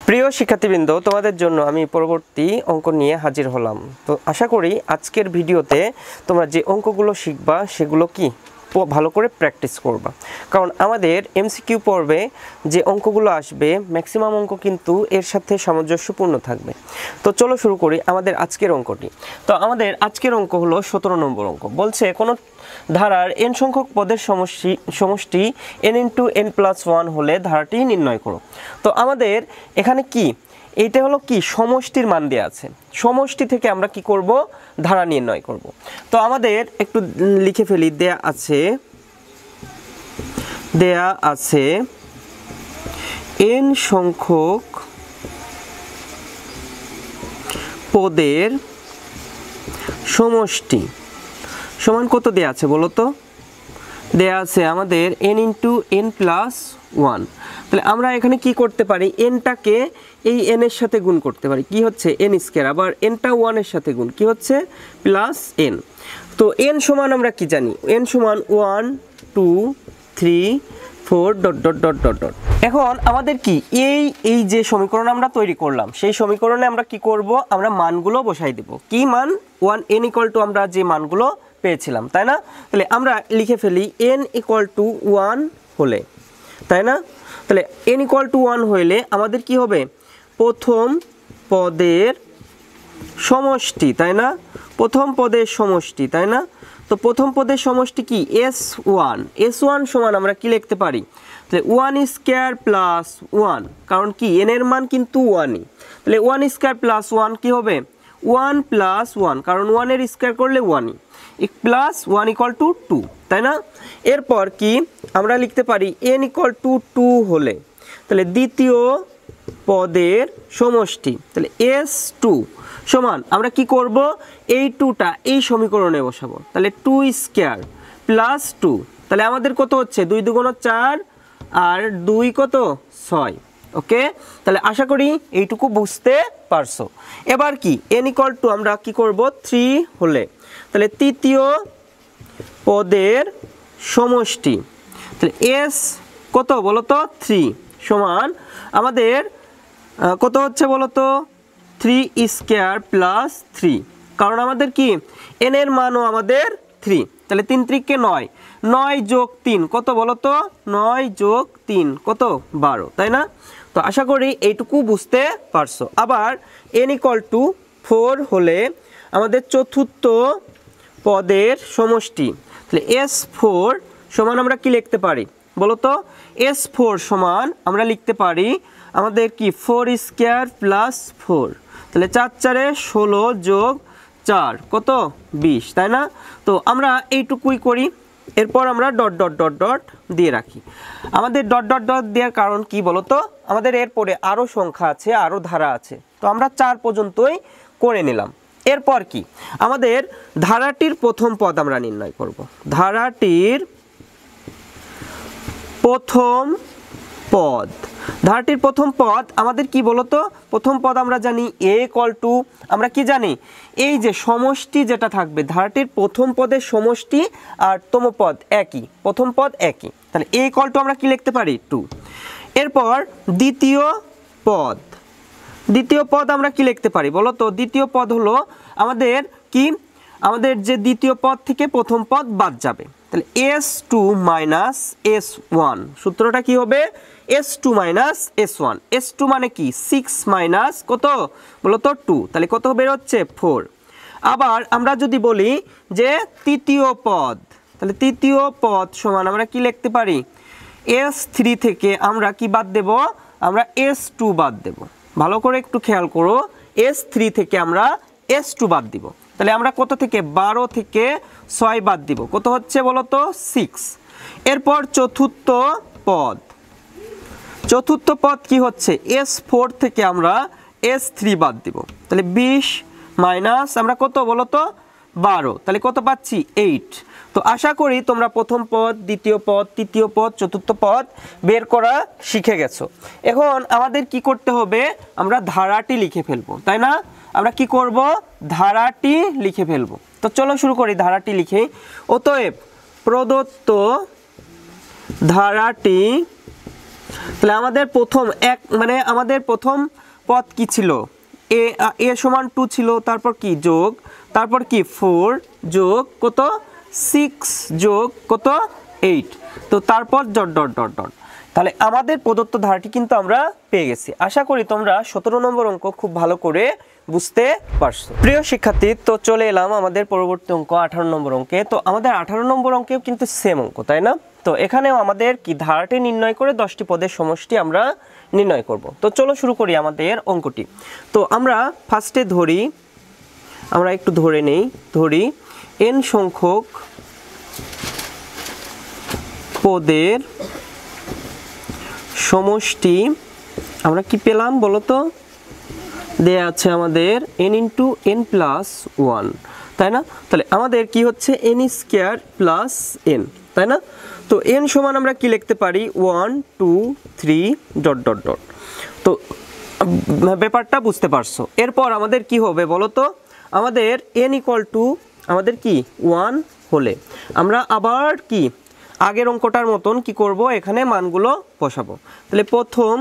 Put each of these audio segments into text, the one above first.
প্রিয় শিক্ষার্থীবৃন্দ, তোমাদের জন্য আমি পরবর্তী অঙ্ক নিয়ে হাজির হলাম। তো আশা করি আজকের ভিডিওতে তোমরা যে অঙ্কগুলো শিখবা সেগুলো কি ভালো করে প্র্যাকটিস করবা, কারণ আমাদের এমসিকিউ পর্বে যে অঙ্কগুলো আসবে ম্যাক্সিমাম অঙ্ক কিন্তু এর সাথে সামঞ্জস্যপূর্ণ থাকবে। তো চলো শুরু করি আমাদের আজকের অঙ্কটি। তো আমাদের আজকের অঙ্ক হলো 17 নম্বর অঙ্ক। বলছে কোনো ধারার n সংখ্যক পদের সমষ্টি n × n+1 হলে ধারাটি নির্ণয় করো। তো আমাদের এখানে কি এইটা হলো কি সমষ্টির মান দেয়া আছে, সমষ্টি থেকে আমরা কি করব ধারা নির্ণয় করব। তো আমাদের একটু লিখে ফেলি, দেয়া আছে n সংখ্যক পদের সমষ্টি সমান কত দেয়া আছে বলো তো? দেয়া আছে আমাদের n × n+1। তাহলে আমরা এখানে কি করতে পারি, nটাকে এই n এর সাথে গুণ করতে পারি, কি হচ্ছে n², আবার nটা 1 এর সাথে গুণ, কি হচ্ছে +n। তো n সমান আমরা কি জানি, n সমান 1 2 3 4 ... এখন আমাদের কি এই যে সমীকরণ আমরা তৈরি করলাম, সেই সমীকরণে আমরা কি করব, আমরা মানগুলো বসাই দেব। কি মান? n = আমরা যে মানগুলো পেয়েছিলাম, তাই না? তাহলে আমরা লিখে ফেলি n = 1 হলে, তাই না? তাহলে n = 1 হইলে আমাদের কি হবে, প্রথম পদের সমষ্টি, তাই না? প্রথম পদের সমষ্টি, তাই না? তো প্রথম পদের সমষ্টি কি s1 সমান আমরা কি লিখতে পারি, তাহলে 1² + 1, কারণ কি n এর মান কিন্তু 1ই, তাহলে 1² + 1 কি হবে 1 + 1, কারণ 1 এর স্কয়ার করলে 1ই, +1 = 2, তাই না? এরপর কি আমরা লিখতে পারি n = 2 হলে, তাহলে দ্বিতীয় পদের সমষ্টি, তাহলে s2 সমান আমরা কি করব, এই 2টা এই সমীকরণে বসাবো, তাহলে 2² + 2, তাহলে আমাদের কত হচ্ছে 2 × 2 = 4 আর 2 কত 6। ওকে, তাহলে আশা করি এইটুকু বুঝতে পারছো। এবার কি n = আমরা কি করব 3 হলে, তাহলে তৃতীয় পদের সমষ্টি, তাহলে s কত বলো তো 3 সমান আমাদের কত হচ্ছে বলো তো 3² + 3, কারণ আমাদের কি n এর মানও আমাদের 3, তাহলে 3 × 3 = 9, 9 + 3 কত বলো তো, 9 + 3 কত 12, তাই না? তো আশা করি এইটুকু বুঝতে পারছো। আবার n = 4 হলে আমাদের চতুর্থ পদের সমষ্টি, তাহলে s4 সমান আমরা কি লিখতে পারি বলো তো, s4 সমান আমরা লিখতে পারি আমাদের কি 4² + 4, তাহলে 4 × 4 = 16 + 4 কত 20, তাই না? তো আমরা এইটুকুই করি, এরপর আমরা ... দিয়ে রাখি। আমাদের ... দেওয়ার কারণ কি বলতো, আমাদের এরপরে আরও সংখ্যা আছে, আরও ধারা আছে, তো আমরা 4 পর্যন্তই করে নিলাম। এরপর কি আমাদের ধারাটির প্রথম পদ আমরা নির্ণয় করব। ধারাটির প্রথম পদ আমাদের কি বলতো, প্রথম পদ আমরা জানি a = আমরা কি জানি, এই যে সমষ্টি যেটা থাকবে ধারাটির প্রথম পদের সমষ্টি আর তম পদ একই, প্রথম পদ একই, তাহলে a = আমরা কি লিখতে পারি 2। এরপর দ্বিতীয় পদ আমরা কি লিখতে পারি বলো তো, দ্বিতীয় পদ হলো আমাদের কি, আমাদের যে দ্বিতীয় পদ থেকে প্রথম পদ বাদ যাবে, তাহলে s2 - s1, সূত্রটা কি হবে s2 - s1, s2 মানে কি 6 - কত বলো তো 2, তাহলে কত বের হচ্ছে 4। আবার আমরা যদি বলি যে তৃতীয় পদ, তাহলে তৃতীয় পদ সমান আমরা কি লিখতে পারি, s3 থেকে আমরা কি বাদ দেব, আমরা s2 বাদ দেব। ভালো করে একটু খেয়াল করো, s3 থেকে আমরা s2 বাদ দিব, তাহলে আমরা কত থেকে 12 থেকে 6 বাদ দিব, কত হচ্ছে বলো তো 6। এরপর চতুর্থ পদ কি হচ্ছে, s4 থেকে আমরা s3 বাদ দিব, তাহলে 20 - আমরা কত বলো তো 12, তাহলে কত পাচ্ছি 8। তো আশা করি তোমরা প্রথম পদ, দ্বিতীয় পদ, তৃতীয় পদ, চতুর্থ পদ বের করা শিখে গেছো। এখন আমাদের কি করতে হবে, আমরা ধারাটি লিখে ফেলবো, তাই না? আমরা কি করব, ধারাটি লিখে ফেলবো। তো চলো শুরু করি, ধারাটি লিখে। অতএব প্রদত্ত ধারাটি তাহলে আমাদের প্রথম আমাদের প্রথম পদ কি ছিল, এ সমান 2 ছিল, তারপর কি যোগ, তারপর কি 4 যোগ কত 6 যোগ কত 8, তো তারপর ডট ডট ডট ডট। তাহলে আমাদের প্রদত্ত ধারাটি কিন্তু আমরা পেয়ে গেছি। আশা করি তোমরা 17 নম্বর অঙ্ক খুব ভালো করে বুঝতে পারছো। প্রিয় শিক্ষার্থী, তো চলে এলাম আমাদের পরবর্তী অঙ্ক 18 নম্বর অঙ্কে। তো আমাদের 18 নম্বর অঙ্কেও কিন্তু সেম অঙ্ক, তাই না? তো এখানেও আমাদের কি ধারাটি নির্ণয় করে 10টি পদের সমষ্টি আমরা নির্ণয় করব। তো চলো শুরু করি আমাদের অঙ্কটি। তো আমরা ফার্স্টে আমরা একটু ধরি n সংখ্যক পদের সমষ্টি আমরা কি পেলাম বলো তো? দেয়া আছে আমাদের n × n + 1, তাই না? তাহলে আমাদের কি হচ্ছে n² + n, তাই না? তো n সমান আমরা কি লিখতে পারি 1 2 3 ডট ডট ডট। তো ব্যাপারটা বুঝতে পারছো। এরপর আমাদের কি হবে বলো তো? আমাদের n = আমাদের কি 1 হলে আমরা আবার কি আগের অঙ্কটার মতন কি করব, এখানে মানগুলো বসাবো। তাহলে প্রথম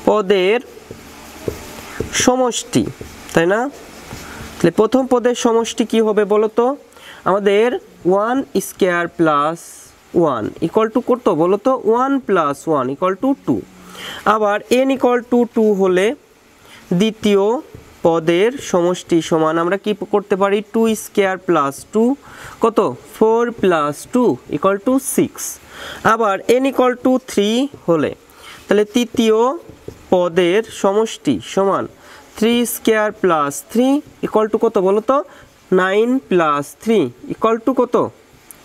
পদের সমষ্টি, তাই না? তাহলে প্রথম পদের সমষ্টি কি হবে বলো তো? আমাদের 1² + 1 = কত বলো তো? 1 + 1 = 2। আবার n = 2 হলে দ্বিতীয় পদের সমষ্টি সমান আমরা কি করতে পারি 2² + 2 কত 4 + 2 = 6। আবার n = 3 হলে তাহলে তৃতীয় পদের সমষ্টি সমান 3² + 3 = কত বলো তো 9 + 3 = কত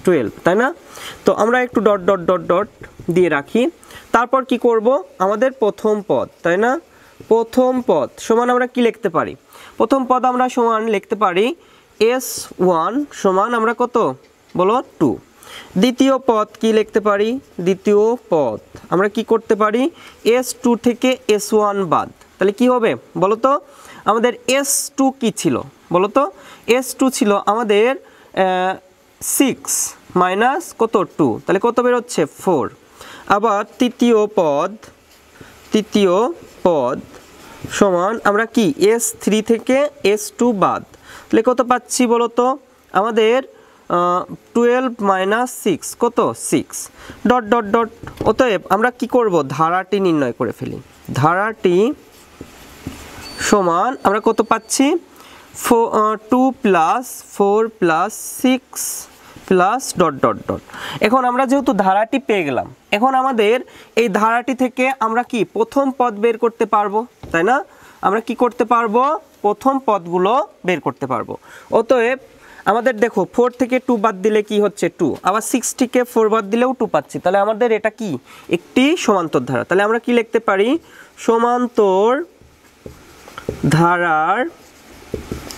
12, তাই না? তো আমরা একটু ডট ডট ডট ডট দিয়ে রাখি। তারপর কি করব, আমাদের প্রথম পদ, তাই না? প্রথম পদ সমান আমরা কি লিখতে পারি? প্রথম পদ আমরা সমান লিখতে পারি s1 সমান আমরা কত বলো 2। দ্বিতীয় পদ কি লিখতে পারি? দ্বিতীয় পদ আমরা কি করতে পারি s2 থেকে s1 বাদ, তাহলে কি হবে বলো তো? আমাদের s2 কি ছিল বলো তো? s2 ছিল আমাদের 6 মাইনাস কত 2, তাহলে কত বের হচ্ছে 4। আবার তৃতীয় পদ সমান আমরা কি s3 থেকে s2 বাদ, তাহলে কত পাচ্ছি বলো তো? আমাদের 12 - 6 কত 6 ডট ডট ডট। অতএব আমরা কি করব, ধারাটি নির্ণয় করে ফেলি। ধারাটি সমান আমরা কত পাচ্ছি 2 + 4 + 6 প্লাস ডট ডট ডট। এখন আমরা যেহেতু ধারাটি পেয়ে গেলাম, এখন আমাদের এই ধারাটি থেকে আমরা কি প্রথম পদ বের করতে পারবো, তাই না? আমরা কি করতে পারবো, প্রথম পদগুলো বের করতে পারবো। অতএব আমাদের দেখো 4 থেকে 2 বাদ দিলে কি হচ্ছে 2, আবার 6 থেকে 4 বাদ দিলেও 2 পাচ্ছি। তাহলে আমাদের এটা কি একটি সমান্তর ধারা। তাহলে আমরা কি লিখতে পারি সমান্তর ধারার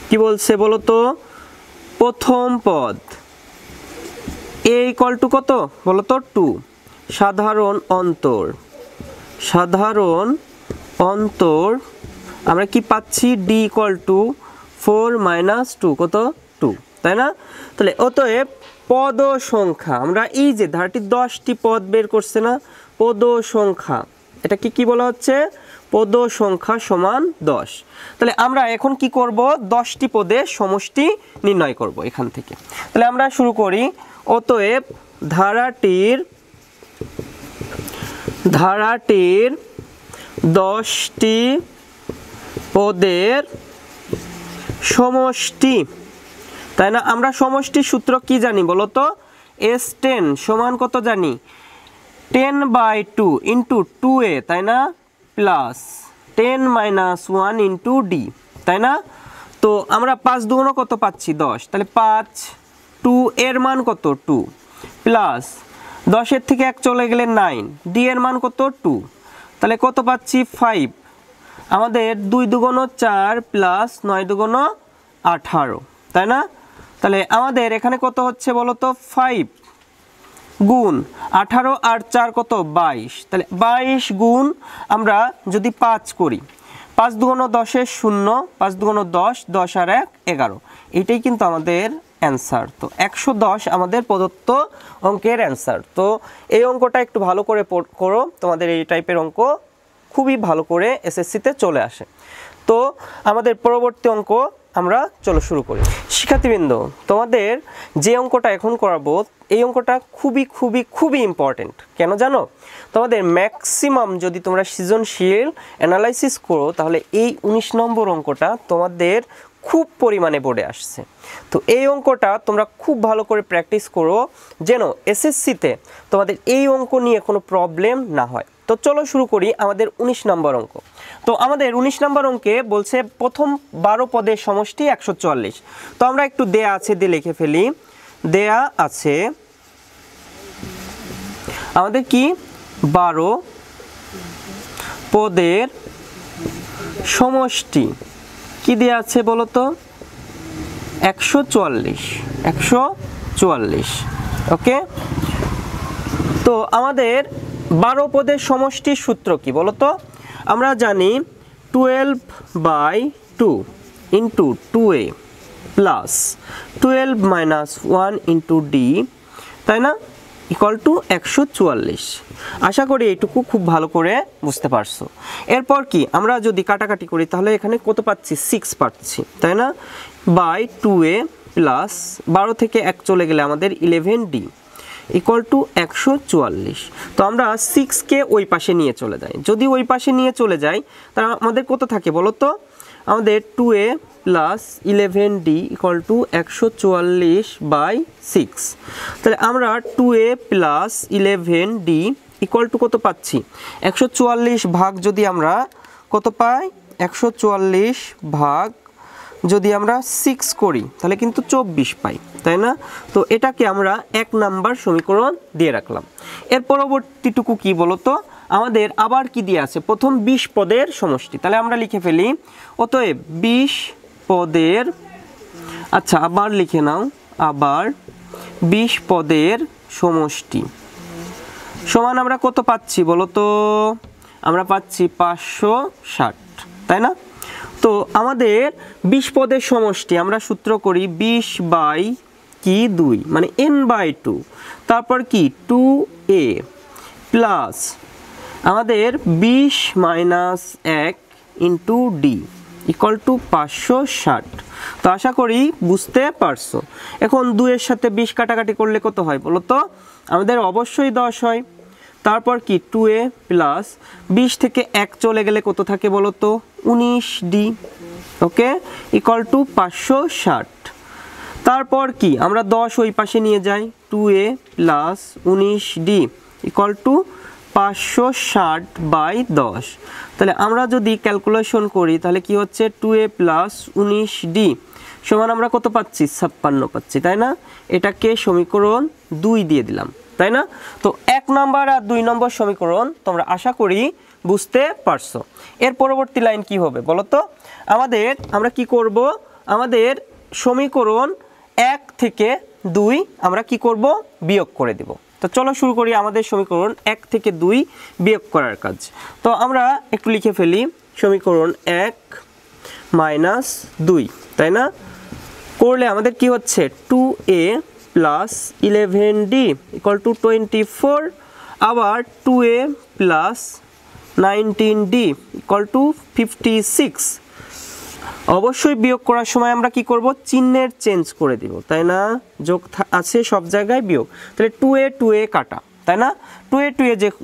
কি বলছে বলো তো? প্রথম পদ a = কত বলো তো 2, সাধারণ অন্তর আমরা কি পাচ্ছি d = 4 - 2 কত 2, তাই না? তাহলে অতএব পদ সংখ্যা আমরা এই যে ধারাটি 10টি পদ বের করছে না, পদ সংখ্যা এটা কি বলা হচ্ছে পদ সংখ্যা সমান 10। তাহলে আমরা এখন কি করব 10টি পদের সমষ্টি নির্ণয় করব এখান থেকে। তাহলে আমরা শুরু করি। অতএব ধারাটির 10টি পদের সমষ্টি, তাই না? আমরা সমষ্টির সূত্র কি জানি বলো তো? s10 সমান কত জানি 10/2 × 2a, তাই না? প্লাস 10 - 1 × d, তাই না? তো আমরা 5 দুগুণ কত পাচ্ছি 10, তাহলে 5 2 এর মান কত 2 প্লাস 10 এর থেকে 1 চলে গেলে 9, d এর মান কত 2, তাহলে কত পাচ্ছি 5। আমাদের 2 দুগুণ 4 প্লাস 9 দুগুণ 18, তাই না? তাহলে আমাদের এখানে কত হচ্ছে বলো তো 5 গুণ 18 আর 4 কত 22, তাহলে 22 গুণ আমরা যদি 5 করি 5 দুগুণ 10 এর 0, 5 দুগুণ 10, 10 আর 1 11, এইটাই কিন্তু আমাদের অ্যান্সার। তো 110 আমাদের প্রদত্ত অঙ্কের অ্যান্সার। তো এই অঙ্কটা একটু ভালো করে করো, তোমাদের এই টাইপের অঙ্ক খুবই ভালো করে এসএসসিতে চলে আসে। তো আমাদের পরবর্তী অঙ্ক আমরা চলো শুরু করি। শিক্ষার্থীবৃন্দ, তোমাদের যে অঙ্কটা এখন করাবো এই অঙ্কটা খুবই খুবই খুবই ইম্পর্টেন্ট। কেন জানো? তোমাদের ম্যাক্সিমাম যদি তোমরা সৃজনশীল অ্যানালাইসিস করো তাহলে এই 19 নম্বর অঙ্কটা তোমাদের খুব পরিমাণে বোর্ডে আসছে। তো এই অঙ্কটা তোমরা খুব ভালো করে প্র্যাকটিস করো যেন এসএসসিতে তোমাদের এই অঙ্ক নিয়ে কোনো প্রবলেম না হয়। তো চলো শুরু করি আমাদের 19 নম্বর অঙ্ক। তো আমাদের 19 নম্বর অঙ্কে বলছে প্রথম 12 পদের সমষ্টি 144। তো আমরা একটু দেয়া আছে দিয়ে লিখে ফেলি। দেয়া আছে আমাদের কি 12 পদের সমষ্টি কি দেয়া আছে বলো তো? 144। ওকে, তো আমাদের 12 পদের সমষ্টির সূত্র কি বলো তো? আমরা জানি 12/2 into 2a plus 12 minus 1 into D, তাই না, ইকুয়াল টু 144। আশা করি এইটুকু খুব ভালো করে বুঝতে পারছো। এরপর কি আমরা যদি কাটাকাটি করি তাহলে এখানে কত পাচ্ছি? 6 পাচ্ছি, তাই না, বাই 2a প্লাস 12 থেকে 1 চলে গেলে আমাদের 11d ইকুয়াল টু 144। তো আমরা 6কে ওই পাশে নিয়ে চলে যাই। যদি ওই পাশে নিয়ে চলে যাই তাহলে আমাদের কত থাকে বলো তো? আমাদের 2a plus 11d equal to 144/6। তাহলে আমরা 2a plus 11d equal to কত পাচ্ছি? 144 ভাগ যদি আমরা কত পাই? 144 ভাগ যদি আমরা 6 করি তাহলে কিন্তু 24 পাই, তাই না? তো এটাকে আমরা 1 নাম্বার সমীকরণ দিয়ে রাখলাম। এর পরবর্তীটুকু কি বলতো? আমাদের আবার কি দিয়ে আছে? প্রথম 20 পদের সমষ্টি। তাহলে আমরা লিখে ফেলি অতএব 20 পদের, আচ্ছা আবার লিখে নাও, আবার 20 পদের সমষ্টি সমান আমরা কত পাচ্ছি বলতো? আমরা পাচ্ছি 560, তাই না? তো আমাদের 20 পদের সমষ্টি আমরা সূত্র করি 20/2 মানে n/2, তারপর কি 2a প্লাস আমাদের 20 minus 1 into D equal to 560। তো আশা করি বুঝতে পারছো। এখন 2 এর সাথে 20 কাটাকাটি করলে কত হয় বলো তো? আমাদের অবশ্যই 10 হয়। তারপর কি 2a প্লাস 20 থেকে 1 চলে গেলে কত থাকে বলো তো? 19d, okay, equal to 560। তারপর কি আমরা 10 ওই পাশে নিয়ে যাই, 2a plus 19d equal to 560/10। তাহলে আমরা যদি ক্যালকুলেশন করি তাহলে কি হচ্ছে? 2a প্লাস 19d সমান আমরা কত পাচ্ছি? 56 পাচ্ছি, তাই না? এটাকে সমীকরণ 2 দিয়ে দিলাম, তাই না? তো 1 নম্বর আর 2 নম্বর সমীকরণ তোমরা আশা করি বুঝতে পারছো। এর পরবর্তী লাইন কি হবে বলো তো? আমরা কি করব? আমাদের সমীকরণ 1 থেকে 2 আমরা কি করব? বিয়োগ করে দেব। তো চলো শুরু করি আমাদের সমীকরণ 1 থেকে 2 বিয়োগ করার কাজ। তো আমরা একটু লিখে ফেলি সমীকরণ 1 মাইনাস 2, তাই না? করলে আমাদের কি হচ্ছে? 2a plus 11d equal to 24, আবার 2a plus 19d equal to 56। অবশ্যই বিয়োগ করার সময় আমরা কি করব? চিহ্নের চেঞ্জ করে দিব, তাই না? যোগ আছে সব জায়গায়, বিয়োগ। তাহলে 2a কাটা, তাই না? 2a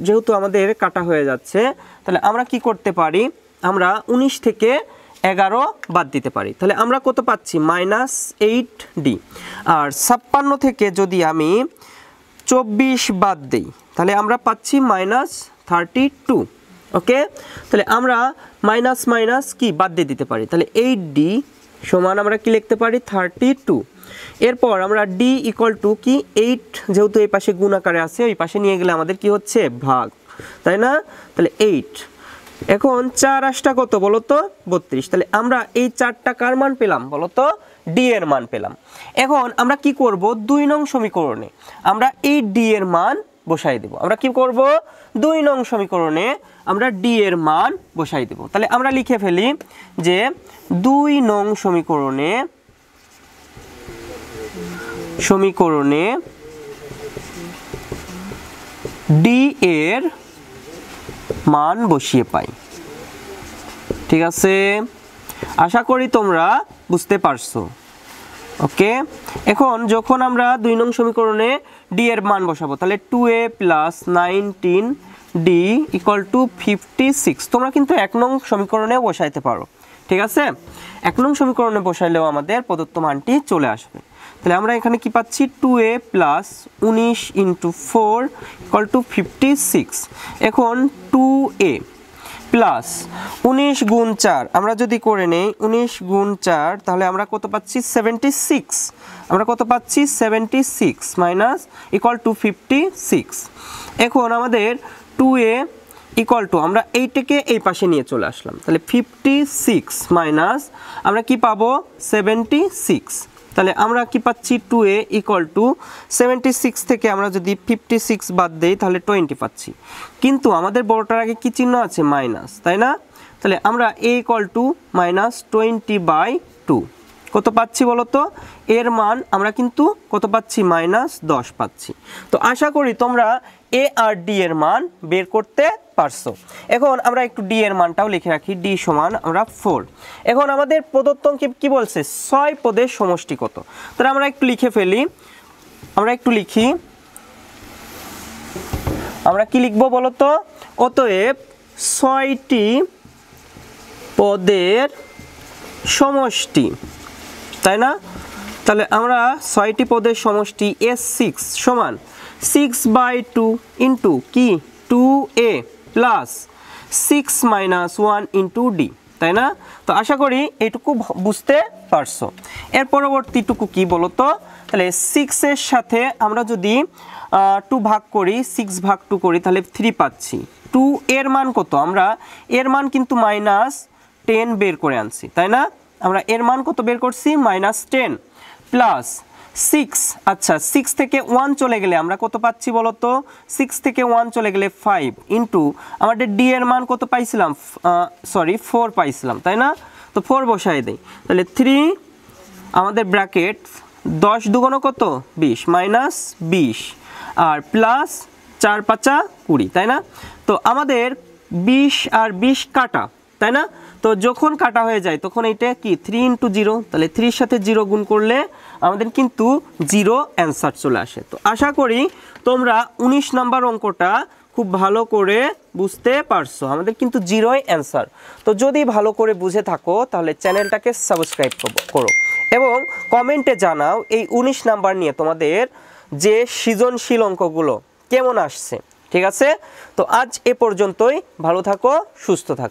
যেহেতু আমাদের কাটা হয়ে যাচ্ছে তাহলে আমরা কি করতে পারি? আমরা 19 থেকে 11 বাদ দিতে পারি। তাহলে আমরা কত পাচ্ছি? -8d। আর 56 থেকে যদি আমি 24 বাদ দিই তাহলে আমরা পাচ্ছি -32, ওকে। তাহলে আমরা মাইনাস মাইনাস কি বাদ দিয়ে দিতে পারি। তাহলে 8d সমান আমরা কি লিখতে পারি? 32। এরপর আমরা d ইকুয়াল টু কি 8, যেহেতু এই পাশে গুণ আকারে আছে ওই পাশে নিয়ে গেলে আমাদের কি হচ্ছে? ভাগ, তাই না? তাহলে 8। এখন 4 8টা কত বলো তো? 32। তাহলে আমরা এই 4টা কার মান পেলাম বলো তো? d এর মান পেলাম। এখন আমরা কি করব? 2 নং সমীকরণে আমরা এই d এর মান বসাই দেব। আমরা কি করব? 2 নং সমীকরণে আমরা d এর মান বসাই দেব। তাহলে আমরা লিখে ফেলি যে 2 নং সমীকরণে সমীকরণে ডি এর মান বসিয়ে পাই। ঠিক আছে, আশা করি তোমরা বুঝতে পারছো। ওকে, এখন যখন আমরা 2 নং সমীকরণে ডি এর মান বসাবো, তাহলে 2a + 19d = 56। তোমরা কিন্তু 1 নং সমীকরণে বসাইতে পারো। ঠিক আছে, 1 নং সমীকরণে বসাইলেও আমাদের প্রদত্ত মানটি চলে আসবে। তাহলে আমরা এখানে কি পাচ্ছি, 2a + 19 × 4 = 56। এখন 2a প্লাস 19 গুণ 4 আমরা যদি করে নেই, 19 গুণ 4, তাহলে আমরা কত পাচ্ছি, 76। আমরা কত পাচ্ছি, 76 মাইনাস = 56। এখন আমাদের 2a = আমরা এইটাকে এই পাশে নিয়ে চলে আসলাম, তাহলে 56 মাইনাস আমরা কি পাবো, 76। তাহলে আমরা কি পাচ্ছি, 2a = 76 থেকে আমরা যদি 56 বাদ দেই তাহলে 20 পাচ্ছি। কিন্তু আমাদের বড়টার আগে কি চিহ্ন আছে, মাইনাস, তাই না? তাহলে আমরা a = -20/2 কত পাচ্ছি বলো তো? এর মান আমরা কিন্তু কত পাচ্ছি, -10 পাচ্ছি। তো আশা করি তোমরা a আর d এর মান বের করতে পারছো। এখন আমরা একটু d এর মানটাও লিখে রাখি, d সমান আমরা 4। এখন আমাদের প্রদত্ত কি বলছে, 6 পদের সমষ্টি কত? তাহলে আমরা একটু লিখে ফেলি, আমরা একটু লিখি, আমরা কি লিখবো বলো তো? অতএব 6টি পদের সমষ্টি, তাই না? তাহলে আমরা 6টি পদের সমষ্টি S6 সমান 6/2 ইন্টু কি, 2a প্লাস 6 - 1 ইন্টু d, তাই না? তো আশা করি এইটুকু বুঝতে পারছো। এর পরবর্তীটুকু কি বলো তো? তাহলে 6 এর সাথে আমরা যদি 2 ভাগ করি, 6 ভাগ 2 করি, তাহলে 3 পাচ্ছি। 2 এর মান কত? আমরা এর মান কিন্তু -10 বের করে আনছি, তাই না? আমরা এর মান কত বের করছি, -10 প্লাস 6। আচ্ছা, 6 থেকে 1 চলে গেলে আমরা কত পাচ্ছি বলো তো? 6 থেকে 1 চলে গেলে 5 ইন্টু আমাদের d এর মান কত পাইছিলাম, 4 পাইছিলাম, তাই না? তো 4 বসাই দেই, তাহলে 3 আমাদের ব্র্যাকেট 10 দুগুণ কত, 20 মাইনাস 20 আর প্লাস 4 × 5 = 20, তাই না? তো আমাদের 20 আর 20 কাটা, তাই না? তো যখন কাটা হয়ে যায় তখন এটা কি, 3 × 0, তাহলে 3 এর সাথে 0 গুণ করলে আমাদের কিন্তু 0 অ্যান্সার চলে আসে। তো আশা করি তোমরা 19 নাম্বার অঙ্কটা খুব ভালো করে বুঝতে পারছো। আমাদের কিন্তু 0ই অ্যান্সার। তো যদি ভালো করে বুঝে থাকো তাহলে চ্যানেলটাকে সাবস্ক্রাইব করো এবং কমেন্টে জানাও এই 19 নাম্বার নিয়ে তোমাদের যে সৃজনশীল অঙ্কগুলো কেমন আসছে। ঠিক আছে, তো আজ এ পর্যন্তই। ভালো থাকো, সুস্থ থাকো।